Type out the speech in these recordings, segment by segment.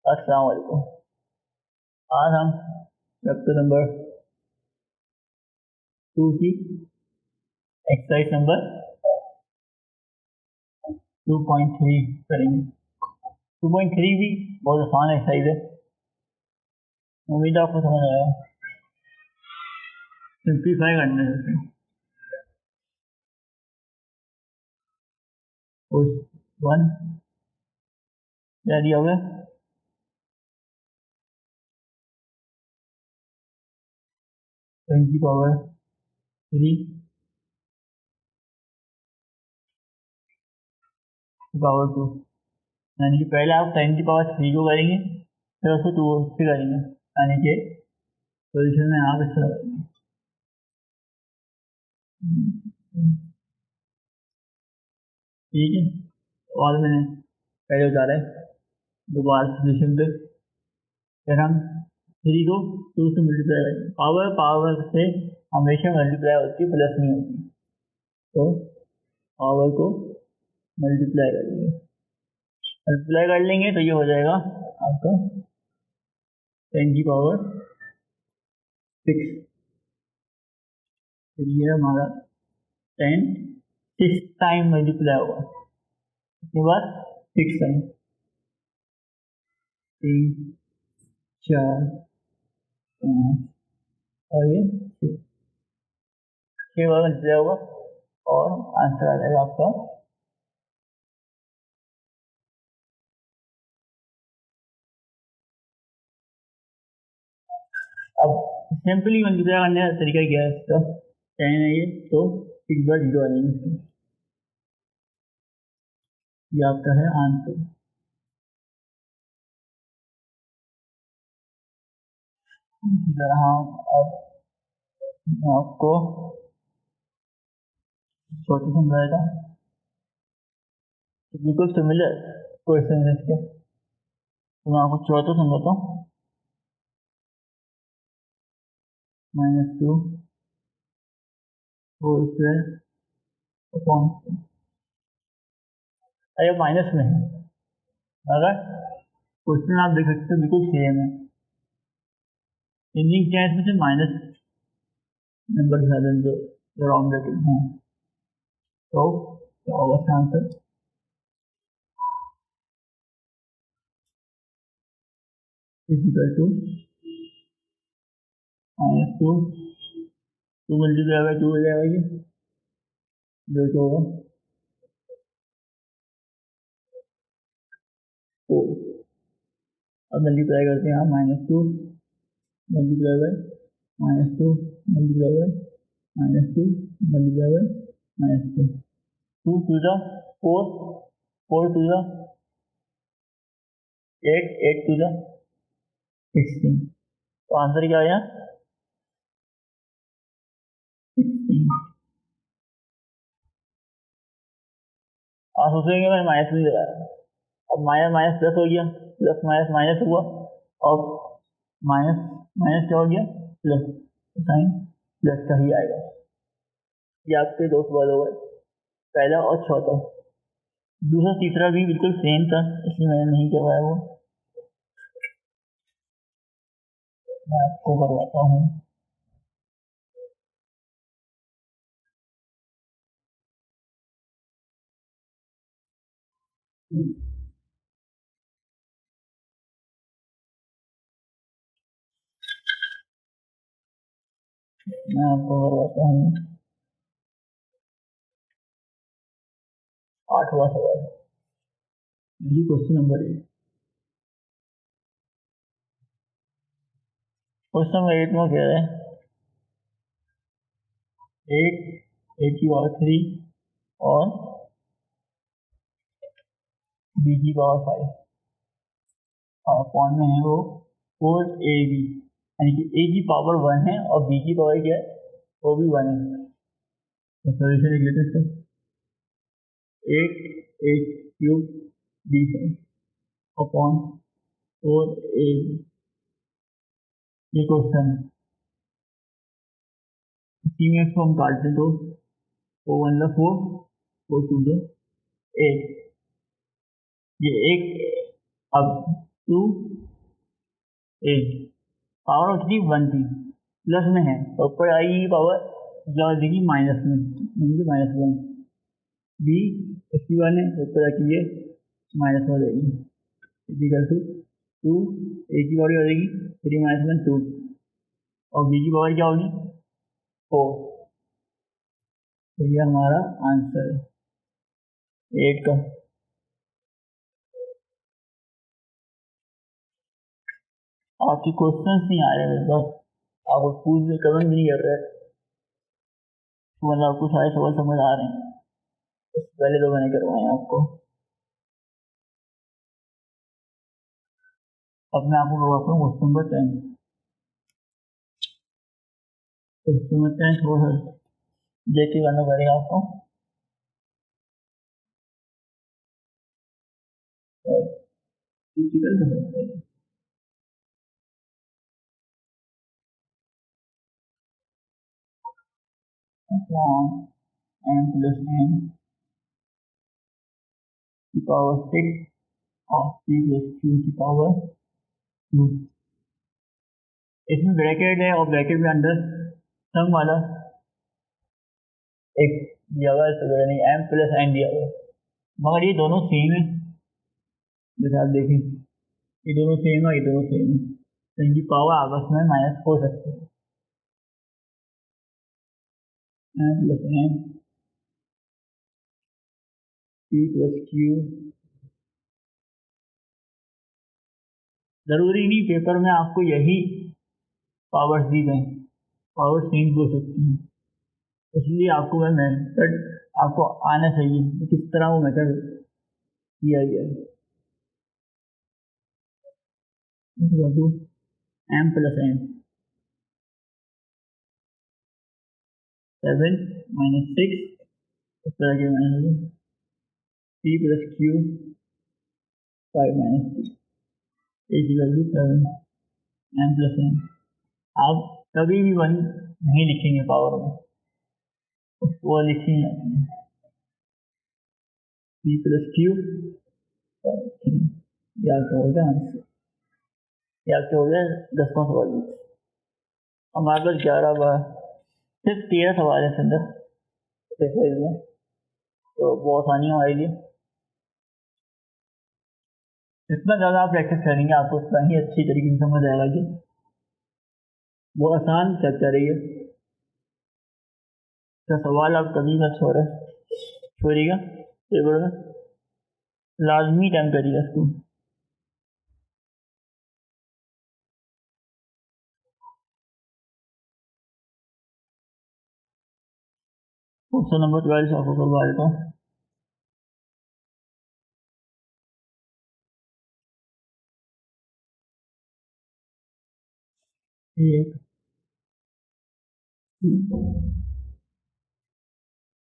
अस्सलाम वालेकुम। आज हम चैप्टर नंबर 2 की एक्सरसाइज नंबर 2.3 करेंगे। 2.3 भी बहुत आसान एक्सरसाइज है, उम्मीद है आपको समझ आया। सिंप्लीफाई करना है इसमें। वन क्या दिया हुआ है? 10⁻³ पावर 2, यानी कि पहले आप 10⁻³ को करेंगे, फिर उसको 2 से करेंगे, यानी कि सोल्यूशन में आप इस तरह करेंगे। ठीक है, और मैंने पहले उतारा है, दोबारा सोल्यूशन पे फिर हम 3 को 2 से मल्टीप्लाई करेंगे। पावर से हमेशा मल्टीप्लाई होती है, प्लस नहीं होती, तो पावर को मल्टीप्लाई करेंगे। मल्टीप्लाई कर लेंगे तो ये हो जाएगा आपका 10⁻6। फिर ये हमारा 10 6 टाइम मल्टीप्लाई होगा, उसके बाद 6 टाइम, 3 4 5 और ये 6 बार मल्टीप्लाई होगा और आंसर आ जाएगा आपका अब सिंपली मल्टीप्लाई करने का तरीका क्या है इसका? 10 है ये, तो 6 बार 0 आ जाएंगे, ये आपका है आंसर। इसी तरह हम अब आपको चौथा समझाया था, बिल्कुल सिमिलर क्वेश्चन है इसके, तो मैं आपको चौथा समझाता हूँ। -2 होल स्क्वायर अपॉन, अरे माइनस में है, अगर क्वेश्चन आप देख सकते हो बिल्कुल सेम है, इंडिंग क्या है इसमें से माइनस नंबर ज़्यादा जो राउंड ब्रैकेट है, तो क्या होगा इसका answer? Equal to -2 2 multiply by 2 हो जाएगा, ये जो क्या होगा 4। अब मल्टीप्लाई करते हैं, -2 multiply by -2 multiply by -2 multiply by -2, 2 to the 4, 4 to the 8, 8 to the 16, तो आंसर क्या आया? 16। आप सोचेंगे मैंने माइनस नहीं लगाया, अब माइनस माइनस प्लस हो गया, प्लस माइनस माइनस हुआ, और माइनस माइनस क्या हो गया? प्लस, साइन प्लस का ही आएगा। ये आपके 2 सवाल हो गए, पहला और चौथा। दूसरा तीसरा भी बिल्कुल सेम था, इसलिए मैंने नहीं करवाया, वो मैं आपको करवाता हूँ। मैं आपको करवाता हूँ 8वां सवाल, ये क्वेश्चन नंबर 8। क्वेश्चन नंबर 8 में कह रहे हैं 8 की पावर 3 और b की पावर 5 अपॉन में है वो 4ab, यानी कि a की पावर 1 है और b की पावर क्या है? वो भी 1 है। तो सोल्यूशन लिख लेते हैं, 8 b5 अपॉन 4ab, ये क्वेश्चन है। इसी में इसको हम काट दें तो 4 1 4, 4 2 8, ये एक, अब 2 8, पावर ऑफ थी 1 थी, प्लस में है तो ऊपर आएगी पावर क्या देगी माइनस में, -1। बी इसकी 1 है तो ऊपर आके ये माइनस में हो जाएगी, इक्वल टू 2, ए की पावर हो जाएगी 3 - 1 2, और बी की पावर क्या होगी 4। तो ये हमारा आंसर है 8 का। आपके क्वेश्चंस नहीं आ रहे मेरे पास, आप पूछ कमेंट भी नहीं कर रहे, तो मतलब आपको सारे सवाल समझ आ रहे हैं, इससे पहले तो मैंने करवाए हैं आपको। अब मैं आपको करवाता हूँ क्वेश्चन नंबर 10। क्वेश्चन नंबर 10 थोड़ा सा देख के करना पड़ेगा आपको। डिफिकल्ट हो सकता है। m plus n की पावर 6 और p plus q की पावर 2। इसमें ब्रैकेट है और ब्रैकेट में अंदर सम वाला एक दिया हुआ है, तो नहीं m plus n दिया हुआ है, मगर ये दोनों सेम है। जैसे आप देखें ये दोनों सेम है, ये दोनों सेम है, तो इनकी पावर आपस में माइनस हो सकती है। m plus n p plus q, जरूरी नहीं पेपर में आपको यही पावर्स दी गई, पावर चेंज हो सकती है, इसलिए आपको वह मेथड आपको आना चाहिए कि किस तरह वो मेथड किया गया है। m plus n 7 - 6 इस तरह के minus p plus q 5 - 2 equal to 7 m plus n। आप कभी भी 1 नहीं लिखेंगे पावर में, वो लिखेंगे p plus q 3, या क्या हो गया आंसर, या क्या हो गया 10वां सवाल। हमारे पास 11 बार सिर्फ 13 सवाल है इसके अंदर एक्सरसाइज में, तो बहुत आसानी है हमारे लिए। जितना ज़्यादा आप प्रैक्टिस करेंगे आपको उतना ही अच्छी तरीके से समझ आएगा कि वो आसान चैप्टर है ये। तो सवाल आप कभी मत छोड़िएगा पेपर में, लाजमी टाइम करिएगा इसको। क्वेश्चन नंबर 12 आपको करवा देता हूँ। एक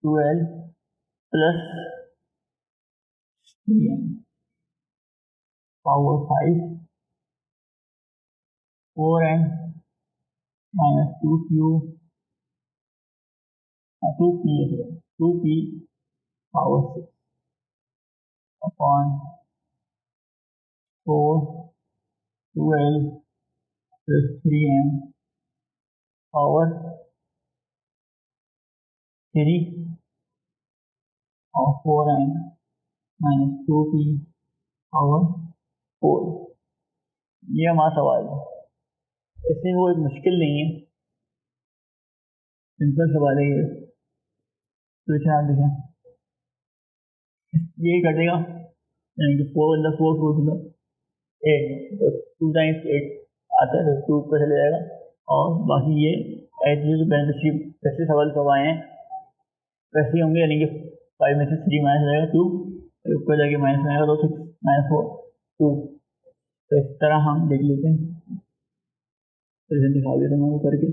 12 plus 3 power 5 4n minus 2q 2p 2p power 6 upon 4 12 plus 3n power 3 और 4n माइनस 2p पावर 4। ये हमारा सवाल है, इसमें कोई मुश्किल नहीं है, सिंपल सवाल है ये। तो आप देखें ये कटेगा, यानी कि 4 मतलब 4 4 मतलब 8, तो 2 टाइम्स 8 आता है, तो 2 ऊपर चले जाएगा, और बाकी ये ऐसे जैसे सवाल करवाए हैं वैसे ही होंगे, यानी कि 5 में से 3 माइनस हो जाएगा 2, ऊपर जाके माइनस में आएगा तो 6 - 4 2। तो इस तरह हम देख लेते हैं, तो इसे दिखा देता हूँ मैं वो करके।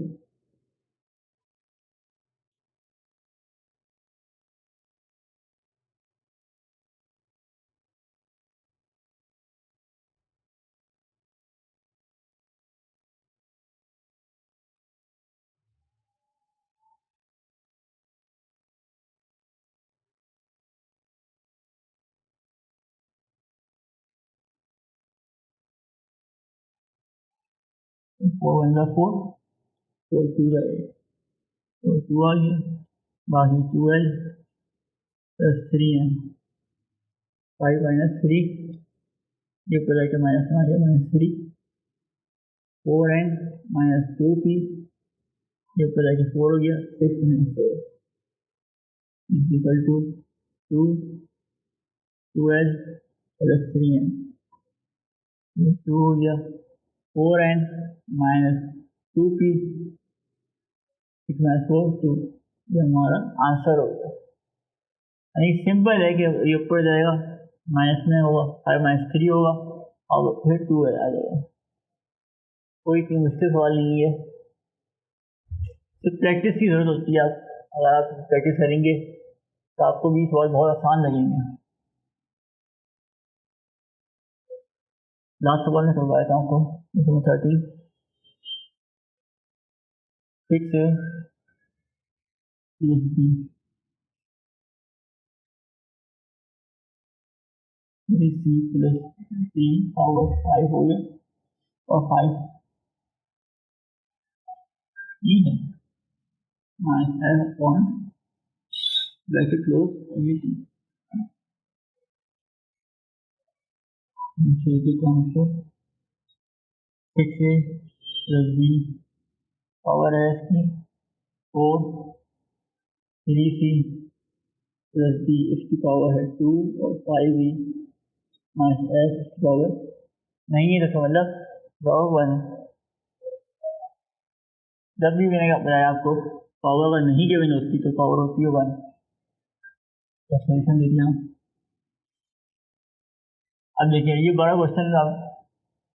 4 1 4, 4 2 8, तो 2 आ गया, बाकी 12 प्लस 3n, 5 माइनस 3, ये पूरा के माइनस में आ गया -3, 4n माइनस 2p, ये पूरा के 4 हो गया, 6 minus 4 is equal to 2 12 plus 3n, 2 हो गया, 4n माइनस 2p, 6 माइनस 4 2, ये हमारा आंसर होगा। यानी सिंपल है कि ये ऊपर जाएगा, माइनस में होगा, 5 माइनस 3 होगा और फिर 2 आ जाएगा। कोई मुश्किल सवाल नहीं है, सिर्फ प्रैक्टिस की जरूरत होती है। अगर आप प्रैक्टिस करेंगे तो आपको भी सवाल बहुत आसान लगेंगे। लास्ट सवाल में करवाया था आपको 13, 6 है CSB 3c प्लस 3 पावर 5 हो गया और 5 ई है minus f upon bracket close everything. हमको 6a प्लस b पावर है इसकी 4 3c प्लस b इसकी पावर है 2 और 5b माइनस f इसकी पावर नहीं है, तो मतलब पावर 1 है। जब भी मैंने बताया आपको पावर अगर नहीं गिवन होती तो पावर होती है 1। तो सोल्यूशन देखिए हम, अब देखिए ये बड़ा क्वेश्चन आप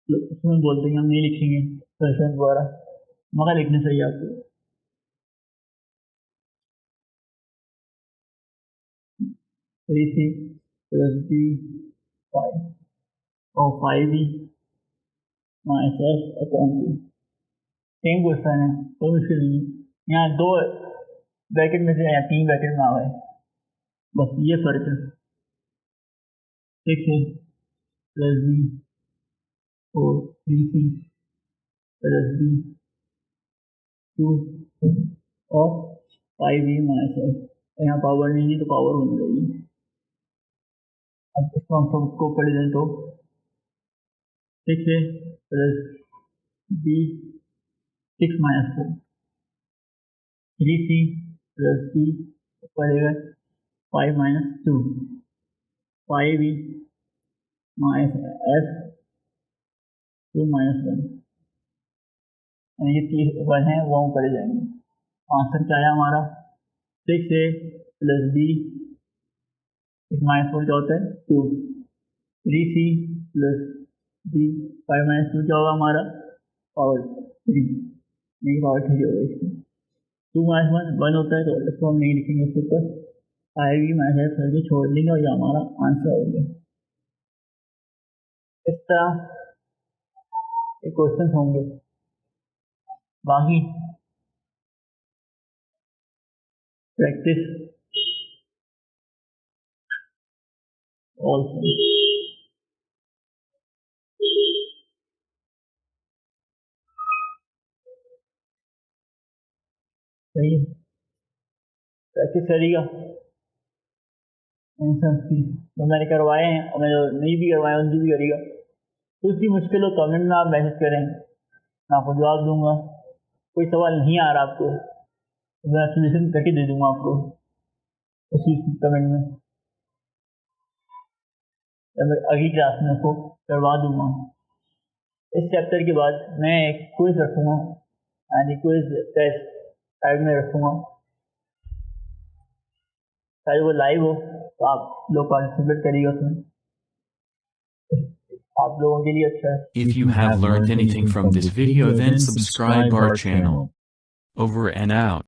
उसमें बोलते हैं हम नहीं लिखेंगे सोल्यूशन द्वारा, मगर लिखने चाहिए आपको। थ्री सी प्लस बी 5 और 5b minus F upon 2, same question है, कोई मुश्किल नहीं है। यहाँ 2 ब्रैकेट में से यहाँ 3 ब्रैकेट में आ गए, बस ये फर्क है। 6 प्लस बी और 3c प्लस बी 2 और 5b माइनस एफ, यहाँ पावर नहीं है तो पावर बन जाएगी। अब इसको हम सबको पढ़ लें तो 6 plus B 6 minus 4, 3c plus B पड़ेगा 5 minus 2, 5b minus F 2 minus 1, ये 1 है वो हम पढ़े जाएंगे। आंसर क्या है हमारा 6a प्लस बी माइनस 4 क्या होता है 2, 3c प्लस बी 5 माइनस 2 क्या होगा हमारा पावर 3, नहीं पावर 3 होगा इसकी, 2 माइनस 1 होता है, तो इसको हम नहीं लिखेंगे इसके ऊपर, 5b माइनस एफ करके छोड़ देंगे और ये हमारा आंसर हो गया। इस तरह ये क्वेश्चन होंगे, बाकी प्रैक्टिस ऑल्सो। सही है, प्रैक्टिस करेगा इन सब की जो मैंने करवाए हैं और मैं जो नहीं भी करवाए उनकी भी करेगा। कुछ भी मुश्किल हो कमेंट में आप मैसेज करें, मैं आपको जवाब दूंगा। कोई सवाल नहीं आ रहा आपको तो मैं सोल्यूशन करके दे दूंगा आपको उसी कमेंट में, या मैं अगली क्लास में उसको करवा दूंगा। इस चैप्टर के बाद मैं एक क्विज रखूँगा, यानी क्विज टेस्ट टाइप में रखूँगा, चाहे वो लाइव हो तो आप लोग पार्टिसिपेट करिएगा उसमें, आप लोगों के लिए अच्छा है। If you have learned anything from this video, then subscribe our channel. Over and out.